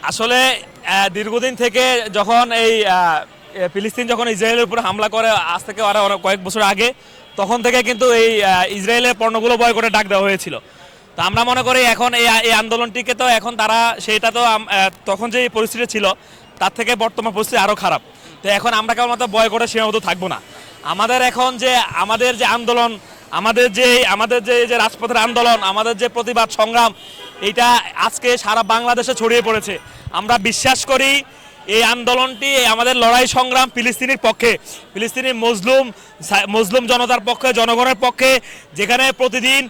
আসলে দীর্ঘদিন থেকে যখন এই ফিলিস্তিন যখন ইসরায়েলের উপর হামলা করে আজ থেকে আরো কয়েক বছর আগে, তখন থেকে কিন্তু এই ইসরায়েলের পণ্যগুলো বয়কটের ডাক দেওয়া হয়েছিল। তো আমরা মনে করি এখন এই আন্দোলনটিকে তো এখন তারা সেটা তো তখন যে পরিস্থিতি ছিল তার থেকে বর্তমান পরিস্থিতি আরও খারাপ। তো এখন আমরা কেবলমাত্র বয়কটের সীমাবদ্ধ থাকবো না। আমাদের এখন যে আমাদের যে আন্দোলন, আমাদের যে রাজপথের আন্দোলন, আমাদের যে প্রতিবাদ সংগ্রাম, এইটা আজকে সারা বাংলাদেশে ছড়িয়ে পড়েছে। আমরা বিশ্বাস করি এই আন্দোলনটি আমাদের লড়াই সংগ্রাম ফিলিস্তিনের পক্ষে, ফিলিস্তিনি মজলুম জনতার পক্ষে, জনগণের পক্ষে, যেখানে প্রতিদিন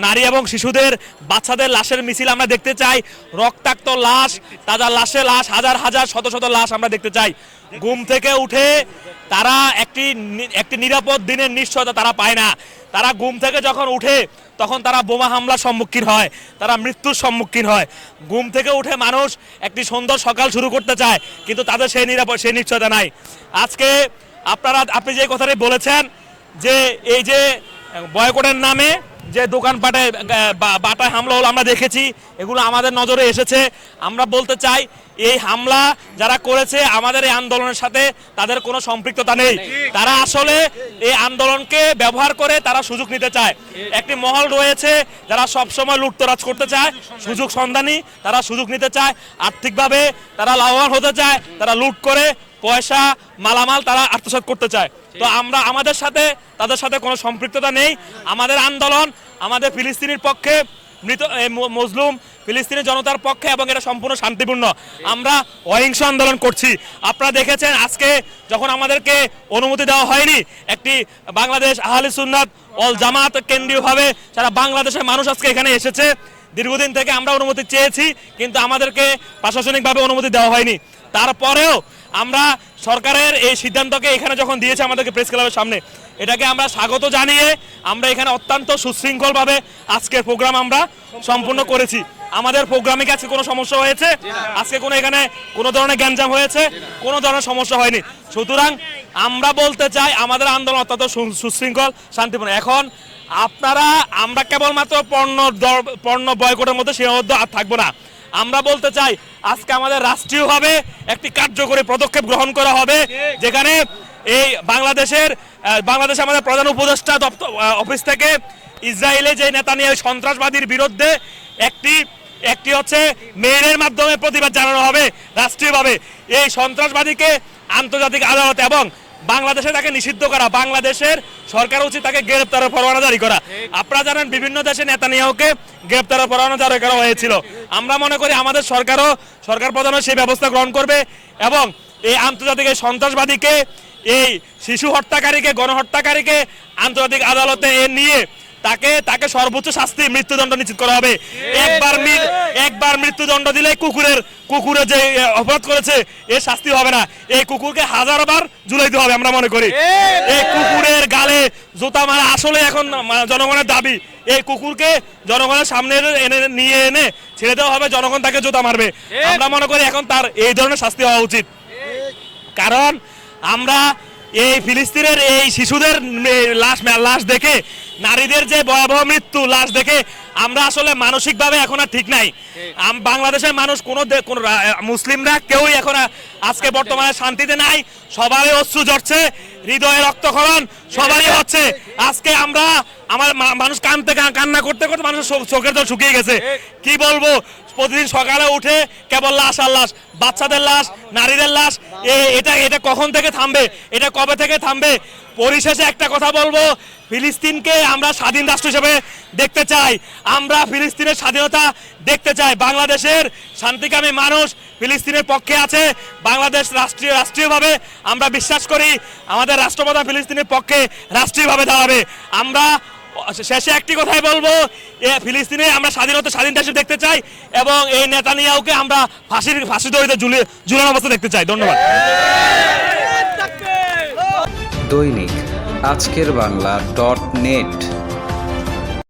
নারী এবং শিশুদের, বাচ্চাদের লাশের মিছিল আমরা দেখতে চাই। রক্তাক্ত লাশ, তাজা লাশ, হাজার হাজার শত শত লাশ আমরা দেখতে চাই। ঘুম থেকে উঠে তারা একটি নিরাপদ দিনের নিশ্চয়তা তারা পায় না। তারা ঘুম থেকে যখন উঠে তখন তারা বোমা হামলার সম্মুখীন হয়, তারা মৃত্যুর সম্মুখীন হয়। ঘুম থেকে উঠে মানুষ একটি সুন্দর সকাল শুরু করতে চায়, কিন্তু তাদের সেই নিশ্চয়তা নাই। আজকে আপনি যে কথাটি বলেছেন যে এই যে বয়কটের নামে যে দোকানপাটে বাটায় হামলা হলো আমরা দেখেছি, এগুলো আমাদের নজরে এসেছে। আমরা বলতে চাই এই হামলা যারা করেছে আমাদের এই আন্দোলনের সাথে তাদের কোনো সম্পৃক্ততা নেই। তারা আসলে এই আন্দোলনকে ব্যবহার করে তারা সুযোগ নিতে চায়। একটি মহল রয়েছে যারা সবসময় লুটতরাজ করতে চায়, সুযোগ সন্ধানী, তারা সুযোগ নিতে চায়, আর্থিকভাবে তারা লাভবান হতে চায়, তারা লুট করে পয়সা মালামাল তারা আত্মসাৎ করতে চায়। তো আমরা তাদের সাথে কোনো সম্পৃক্ততা নেই। আমাদের আন্দোলন আমাদের ফিলিস্তিনের পক্ষে, মজলুম ফিলিস্তিনি জনতার পক্ষে, এবং এটা সম্পূর্ণ শান্তিপূর্ণ। আমরা অহিংস আন্দোলন করছি। আপনারা দেখেছেন আজকে যখন আমাদেরকে অনুমতি দেওয়া হয়নি, একটি বাংলাদেশ আহলে সুন্নাত ওয়াল জামাত কেন্দ্রীয়ভাবে সারা বাংলাদেশের মানুষ আজকে এখানে এসেছে। দীর্ঘদিন থেকে আমরা অনুমতি চেয়েছি, কিন্তু আমাদেরকে প্রশাসনিকভাবে অনুমতি দেওয়া হয়নি। তারপরেও আমরা সরকারের এই সিদ্ধান্তকে এখানে যখন দিয়েছে আমাদেরকে প্রেস ক্লাবের সামনে, এটাকে আমরা স্বাগত জানিয়ে আমরা এখানে অত্যন্ত সুশৃঙ্খলভাবে আজকের প্রোগ্রাম আমরা সম্পূর্ণ করেছি। আমাদের প্রোগ্রামে কি আজকে কোনো সমস্যা হয়েছে? আজকে এখানে কোনো ধরনের গ্যাঞ্জাম হয়েছে? কোনো ধরনের সমস্যা হয়নি। সুতরাং আমরা বলতে চাই আমাদের আন্দোলন অত্যন্ত সুশৃঙ্খল, শান্তিপূর্ণ। এখন আমরা কেবলমাত্র পণ্য বয়কটের মধ্যে সীমাবদ্ধ আর থাকবো না। আমরা বলতে চাই আজকে আমাদের রাষ্ট্রীয়ভাবে একটি কার্যকরী পদক্ষেপ গ্রহণ করা হবে, যেখানে এই বাংলাদেশে আমাদের প্রধান উপদেষ্টা অফিস থেকে ইসরায়েলে যে নেতানিয়াহু সন্ত্রাসবাদীর বিরুদ্ধে একটি হচ্ছে মেইলের মাধ্যমে প্রতিবাদ জানানো হবে রাষ্ট্রীয়ভাবে। এই সন্ত্রাসবাদীকে আন্তর্জাতিক আদালত এবং বাংলাদেশে তাকে নিষিদ্ধ করা, বাংলাদেশের সরকার উচিত তাকে গ্রেপ্তারের পরোয়ানা জারি করা। আপনারা জানেন বিভিন্ন দেশে নেতানিয়াহুকে গ্রেপ্তারের পরোয়ানা জারি করা হয়েছিল। আমরা মনে করি আমাদের সরকার প্রধানও সেই ব্যবস্থা গ্রহণ করবে, এবং এই আন্তর্জাতিক সন্ত্রাসবাদীকে, এই শিশু হত্যাকারীকে, গণহত্যাকারীকে আন্তর্জাতিক আদালতে নিয়ে তাকে সর্বোচ্চ শাস্তি, মৃত্যুদণ্ড নিশ্চিত করা হবে। একবার মৃত্যুদণ্ড দিলে কুকুরে যে অপরাধ করেছে এর শাস্তি হবে না, এই কুকুরকে 1000বার ঝুলাইতে হবে। আমরা মনে করি এই কুকুরের গালে জুতা মারা আসলে এখন জনগণের দাবি। এই কুকুরকে জনগণের সামনে নিয়ে এনে ছেড়ে দেওয়া হবে, জনগণ তাকে জুতা মারবে। আমরা মনে করি এখন তার এই ধরনের শাস্তি হওয়া উচিত। কারণ আমরা এই ফিলিস্তিনের এই শিশুদের লাশ দেখে, নারীদের যে ভয়াবহ মৃত্যু লাশ দেখে আমরা আসলে মানসিকভাবে এখন আর ঠিক নাই। বাংলাদেশের মানুষ কোন মুসলিমরা কেউই এখন আজকে বর্তমানে শান্তিতে নাই। সবারই অশ্রু ঝরছে, হৃদয়ে রক্তক্ষরণ সবারই হচ্ছে। আজকে আমার মানুষ কান্না করতে করতে মানুষের চোখের জল শুকিয়ে গেছে। কি বলবো, প্রতিদিন সকালে উঠে কেবল লাশ আর লাশ, বাচ্চাদের লাশ, নারীদের লাশ। এটা কখন থেকে থামবে? এটা কবে থেকে থামবে? পরিশেষে একটা কথা বলবো, ফিলিস্তিনকে আমরা স্বাধীন রাষ্ট্র হিসেবে দেখতে চাই। আমরা ফিলিস্তিনের স্বাধীনতা দেখতে চাই। বাংলাদেশের শান্তিকামী মানুষ ফিলিস্তিনের পক্ষে আছে। বাংলাদেশ রাষ্ট্রীয়ভাবে আমরা বিশ্বাস করি আমাদের রাষ্ট্রপ্রধান ফিলিস্তিনের পক্ষে রাষ্ট্রীয়ভাবে দাঁড়াবে। আমরা শেষে একটি কথাই বলবো, ফিলিস্তিনে আমরা স্বাধীন দেশে দেখতে চাই, এবং এই নেতানিয়াহুকে আমরা ফাঁসি দড়িতে ঝুলানো অবস্থা দেখতে চাই। ধন্যবাদ। দৈনিক আজকের বাংলা .net